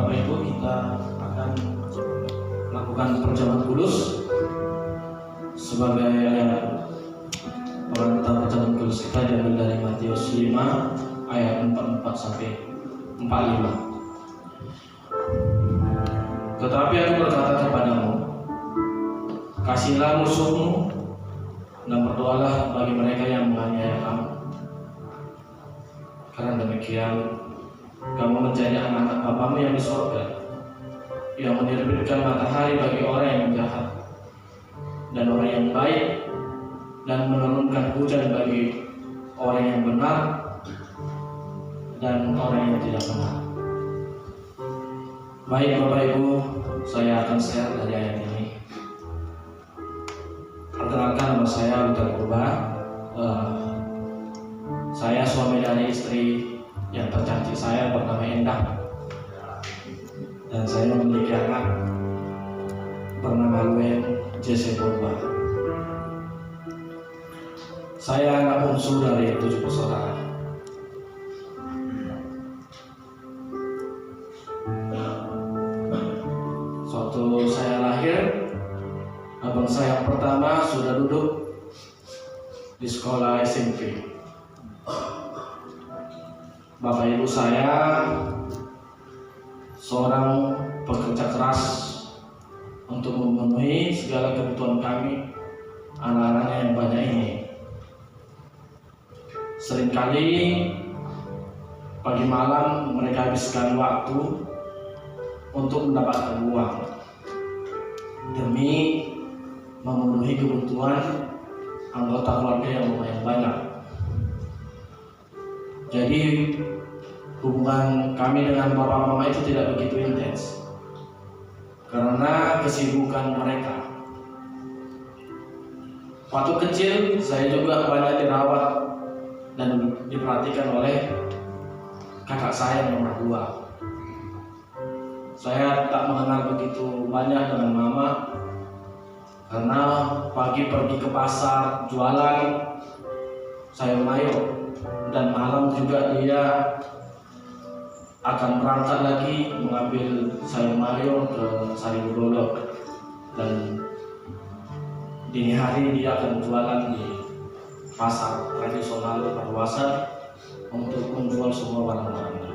Bapak Ibu, kita akan melakukan perjamuan kudus. Sebagai pengantar perjamuan kudus kita diambil dari Matius 5 ayat 44 sampai 45. Tetapi aku berkata kepadamu, kasihilah musuhmu dan berdoalah bagi mereka yang menganiaya kamu. Karena demikian kamu menjadi anak-anak Bapamu yang di surga, yang menerbitkan matahari bagi orang yang jahat dan orang yang baik, dan menurunkan hujan bagi orang yang benar dan orang yang tidak benar. Baik Bapak Ibu, saya akan share dari ayat ini. Perkenalkan, nama saya Luther Purba. Saya suami dari istri yang tercantik saya bernama Endah, dan saya memiliki anak bernama Luen Jesse Purba. Saya anak bungsu dari 7 bersaudara. Suatu saya lahir, abang saya yang pertama sudah duduk di sekolah SMP. Bapak ibu saya seorang pekerja keras untuk memenuhi segala kebutuhan kami, anak-anaknya yang banyak ini. Seringkali pagi malam mereka habiskan waktu untuk mendapatkan uang demi memenuhi kebutuhan anggota keluarga yang lumayan banyak. Jadi hubungan kami dengan bapak mama itu tidak begitu intens karena kesibukan mereka. Waktu kecil saya juga banyak dirawat dan diperhatikan oleh kakak saya yang nomor 2. Saya tak mengenal begitu banyak dengan mama karena pagi pergi ke pasar jualan sayur mayur, dan malam juga dia akan berangkat lagi mengambil sayur mayur ke Sariwudolok, dan dini hari dia akan jualan di pasar tradisional Paruwasa untuk menjual semua barang-barangnya.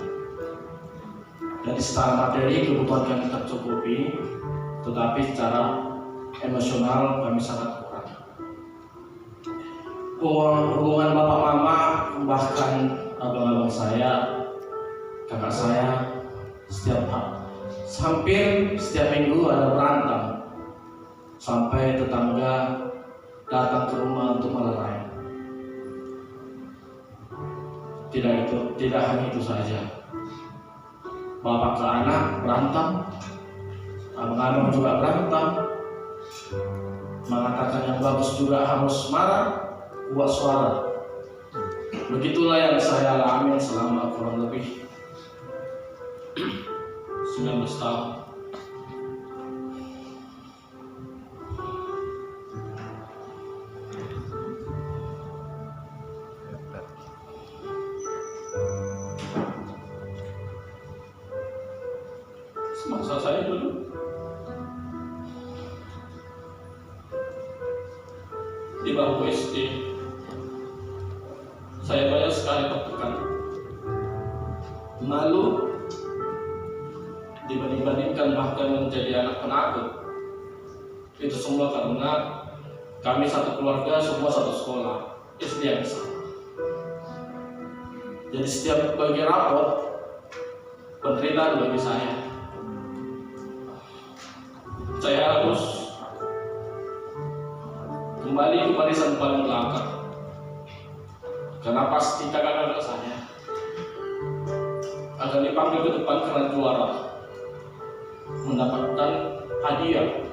Dari secara materi kebutuhan kami tercukupi, tetapi secara emosional kami sangat kurang. Hubungan bapak mama, bahkan abang-abang saya, kakak saya, hampir setiap minggu ada berantem, sampai tetangga datang ke rumah untuk melerai. Tidak hanya itu saja, bapak ke anak berantem, abang-abang juga berantem, mengatakan yang bagus juga harus marah, buat suara. Begitulah yang saya alami selama kurang lebih 19 tahun. Semasa saya dulu di bangku SD, saya banyak sekali tertekan, malu, dibanding-bandingkan, bahkan menjadi anak penakut. Itu semua karena kami satu keluarga, semua satu sekolah SD yang sama. Jadi setiap bagi rapor, penderitaan bagi saya harus kembali ke barisan paling belakang, karena pasti kakak-kakak saya akan dipanggil ke depan karena juara, mendapatkan hadiah.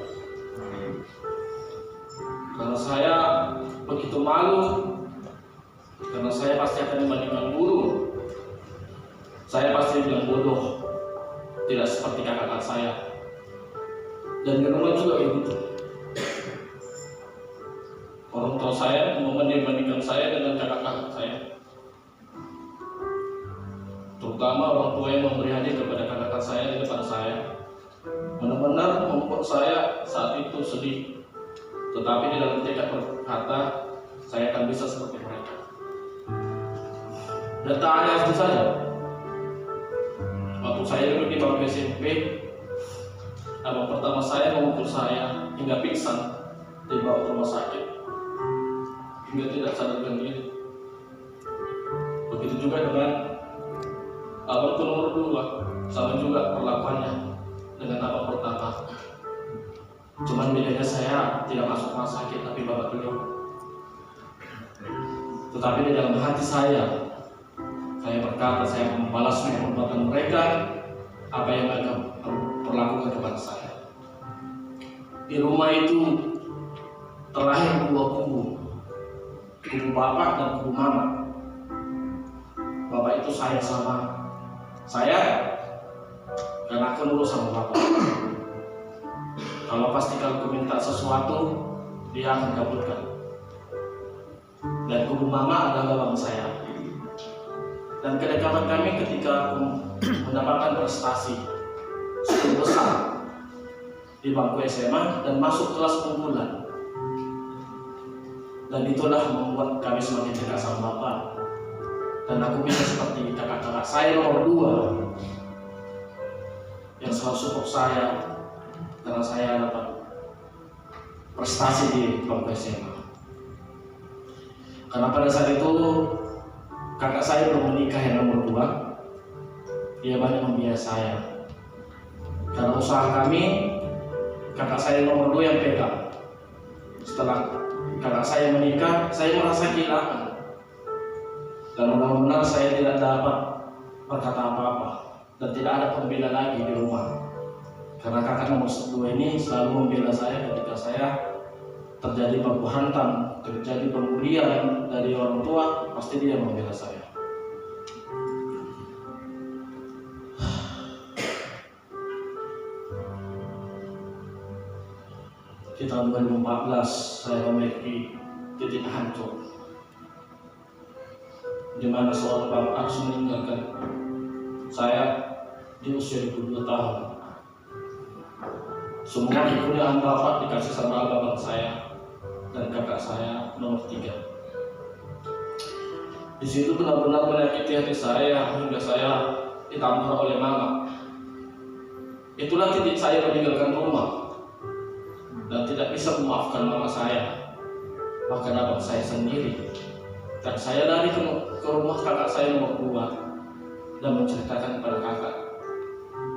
Karena saya begitu malu, karena saya pasti akan dibandingkan guru. Saya pasti bilang bodoh, tidak seperti kakak-kakak saya. Dan di rumah juga begitu. Orang tua saya membandingkan saya dengan kakak-kakak saya. Terutama orang tua yang memberi hadiah kepada kakak-kakak saya daripada itu sedih, tetapi di dalam tekad berkata, saya akan bisa seperti mereka. Dan tak hanya itu saja, waktu saya duduk di bangku SMP, abang pertama saya memukul saya hingga pingsan, dibawa ke rumah sakit hingga tidak sadarkan diri. Begitu juga dengan abangku nomor 2, sama juga perlakuannya dengan abang pertama. Cuman bedanya saya tidak masuk rumah sakit, tapi bapak beliau. Tetapi di dalam hati saya berkata, saya membalas perbuatan mereka apa yang mereka perlakukan kepada saya. Di rumah itu terlahir 2 kubu bapak dan kubu mama. Bapak itu sayang sama saya karena aku nurut sama bapak. Kalau aku minta sesuatu, dia akan kabulkan. Dan kubu mama adalah abang saya. Dan kedekatan kami ketika aku mendapatkan prestasi cukup besar di bangku SMA dan masuk kelas unggulan. Dan itulah membuat kami semakin dekat sama bapak. Dan aku bisa seperti kakak-kakak saya nomor 2 yang selalu support saya karena saya dapat prestasi di bangku SMA. Karena pada saat itu kakak saya belum menikah yang nomor 2, dia banyak membiayai saya. Karena usaha kami, kakak saya nomor 2 yang pegang. Setelah kakak saya menikah, saya merasa kehilangan. Dan benar-benar saya tidak dapat berkata apa-apa dan tidak ada pembela lagi di rumah. Karena kakak nomor 2 ini selalu membela saya ketika saya terjadi baku hantam, terjadi pembulian dari orang tua, pasti dia membela saya. Di tahun 2014 saya memiliki titik hancur, di mana seorang bapak harus meninggalkan saya di usia 22 tahun. Semua kemuliaan bapak dikasih sama abang saya dan kakak saya nomor 3. Di situ benar-benar menyakiti hati saya hingga saya ditampar oleh mama. Itulah titik saya meninggalkan rumah dan tidak bisa memaafkan mama saya, bahkan abang saya sendiri. Dan saya lari ke rumah kakak saya nomor 2 dan menceritakan kepada kakak.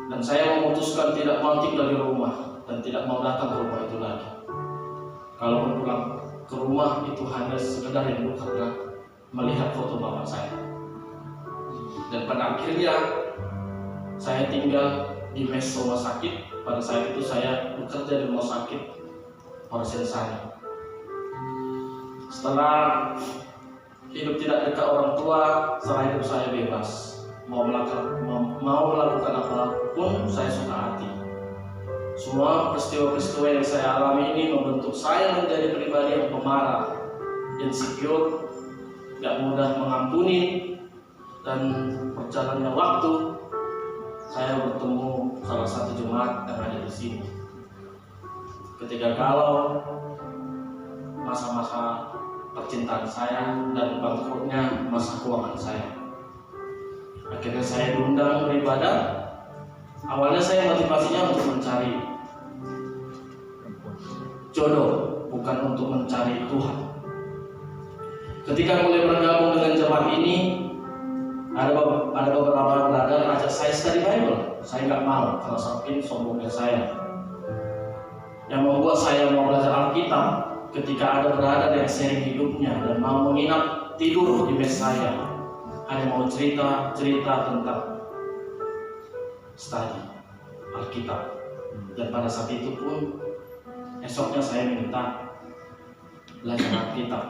Dan saya memutuskan tidak mau tinggal di rumah dan tidak mau datang ke rumah itu lagi. Kalau pulang ke rumah itu hanya sekedar rindu karena melihat foto bapak saya. Dan pada akhirnya saya tinggal di mes rumah sakit. Pada saat itu saya bekerja di rumah sakit Horsensani. Setelah hidup tidak dekat orang tua, setelah hidup saya bebas. Mau melakukan apapun saya suka hati. Semua peristiwa-peristiwa yang saya alami ini membentuk saya menjadi pribadi yang pemarah, insecure, gak mudah mengampuni. Dan berjalannya waktu, saya bertemu salah satu jemaat yang ada di sini. Ketika kalau masa-masa percintaan saya dan bangkrutnya masa keuangan saya, akhirnya saya diundang beribadah. Awalnya saya motivasinya untuk mencari jodoh, bukan untuk mencari Tuhan. Ketika mulai bergabung dengan jemaat ini, ada beberapa brother ajak saya study Bible. Saya nggak mau karena saking sombongnya saya. Yang membuat saya mau belajar Alkitab ketika ada brother yang sharing hidupnya dan mau menginap tidur di mes saya, hanya mau cerita tentang study Alkitab. Dan pada saat itu pun esoknya saya minta belajar Alkitab.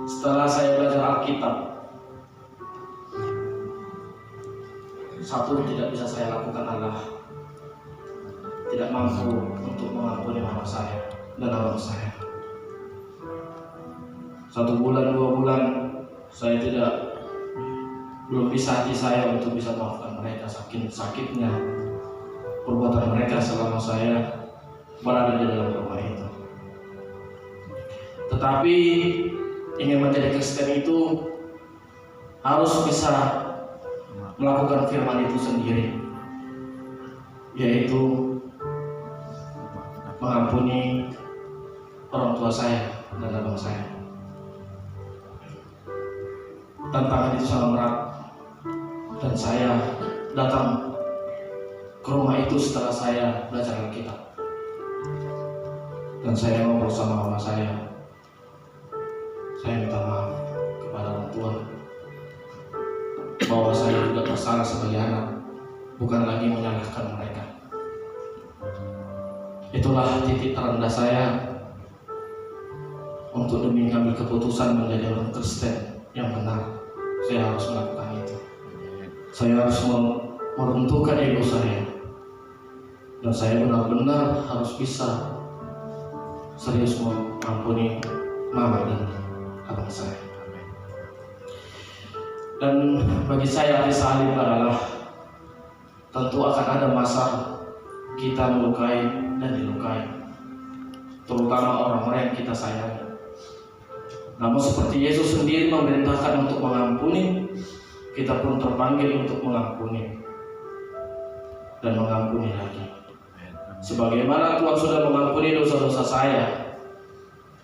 Setelah saya belajar Alkitab, satu tidak bisa saya lakukan adalah tidak mampu untuk mengampuni mama saya dan abang saya. 1 bulan 2 bulan saya belum bisa hati saya untuk bisa memaafkan mereka, saking sakitnya perbuatan mereka selama saya berada di dalam rumah itu. Tetapi ingin menjadi Kristen itu harus bisa melakukan firman itu sendiri, yaitu mengampuni orang tua saya dan abang saya. Tantangan itu sangat berat, dan saya datang ke rumah itu setelah saya belajar Alkitab, dan saya ngobrol sama mama saya minta maaf kepada orang tua bahwa saya juga bersalah sebagai anak, bukan lagi menyalahkan mereka. Itulah titik terendah saya untuk demi mengambil keputusan menjadi orang Kristen yang benar. Saya harus melakukan itu. Saya harus meruntuhkan ego saya, dan saya benar-benar harus bisa serius mengampuni mama dan abang saya. Dan bagi saya arti salib adalah tentu akan ada masa kita melukai dan dilukai, terutama orang-orang yang kita sayangi. Namun seperti Yesus sendiri memerintahkan untuk mengampuni, kita pun terpanggil untuk mengampuni dan mengampuni lagi. Sebagaimana Tuhan sudah mengampuni dosa-dosa saya,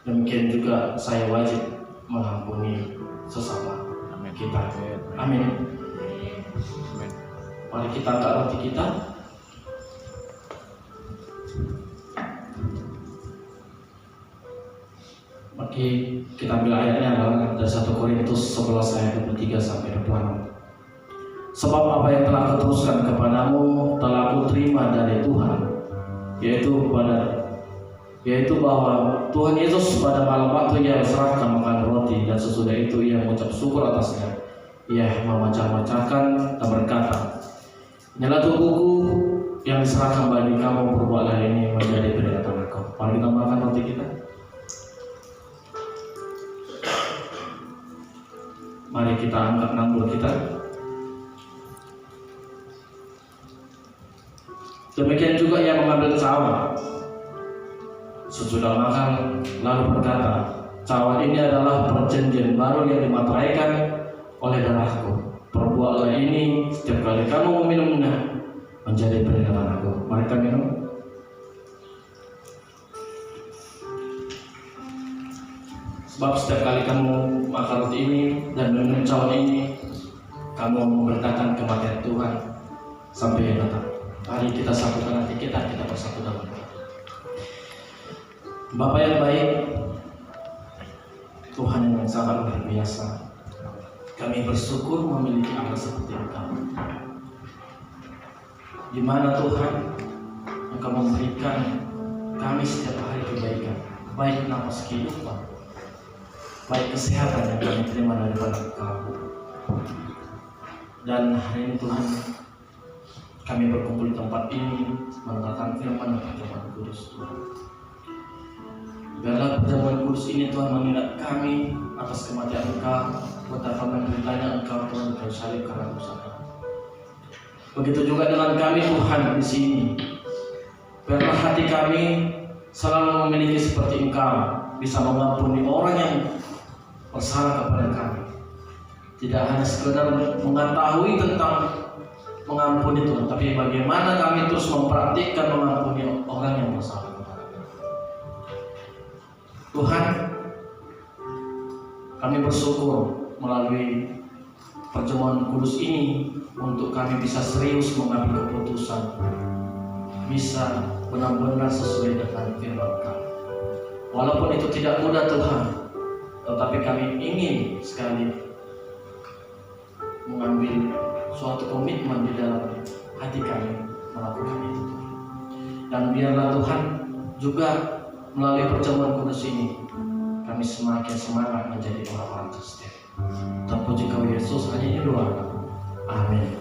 demikian juga saya wajib mengampuni sesama kita. Amin. Mari kita angkat hati kita. Mari kita ambil ayatnya adalah dari 1 Korintus 11 ayat 23 sampai 26. Sebab apa yang telah kuteruskan kepadamu telah kuterima dari Tuhan, yaitu bahwa Tuhan Yesus pada malam waktu ia serahkan makan roti, dan sesudah itu ia mengucap syukur atasnya. Ia memecah-mecahkan dan berkata, "Inilah tubuhku yang diserahkan bagi kamu, perbuatlah ini menjadi peringatan aku." Mari kita makan roti kita. Mari kita angkat nanggur kita. Demikian juga ia mengambil cawan sesudah makan, lalu berkata, "Cawan ini adalah perjanjian baru yang dimateraikan oleh darahku. Perbuatlah ini setiap kali kamu meminumnya menjadi peringatan aku." Mari kita minum. Sebab setiap kali kamu makan roti ini dan minum cawan ini, kamu memberitakan kematian Tuhan sampai ia datang. Mari kita satukan hati kita bersatu dalam doa. Bapa yang baik, Tuhan yang sangat luar biasa, kami bersyukur memiliki Allah seperti Engkau, di mana Tuhan Engkau memberikan kami setiap hari kebaikan, baik nafas kehidupan, baik kesehatan yang kami terima daripada Engkau. Dan hari ini Tuhan, kami berkumpul di tempat ini mendengarkan firman dan perjamuan kudus Tuhan. Biarlah perjamuan kudus ini Tuhan mengingat kami atas kematian Engkau, betapa menderitanya Engkau Tuhan di kayu salib karena dosa kami. Begitu juga dengan kami Tuhan di sini. Biarlah hati kami selalu memiliki seperti Engkau, bisa mengampuni orang yang bersalah kepada kami. Tidak hanya sekedar mengetahui tentang mengampuni Tuhan, tapi bagaimana kami terus mempraktikkan mengampuni orang yang bersalah kepada kami. Tuhan, kami bersyukur melalui perjamuan kudus ini untuk kami bisa serius mengambil keputusan, bisa benar-benar sesuai dengan firman kami. Walaupun itu tidak mudah Tuhan, tetapi kami ingin sekali mengambil suatu komitmen di dalam hati kami melakukan itu. Dan biarlah Tuhan juga melalui perjamuan kudus ini kami semakin semangat menjadi orang-orang Kristen. Terpuji Kau Yesus, hanya ini doa. Amin.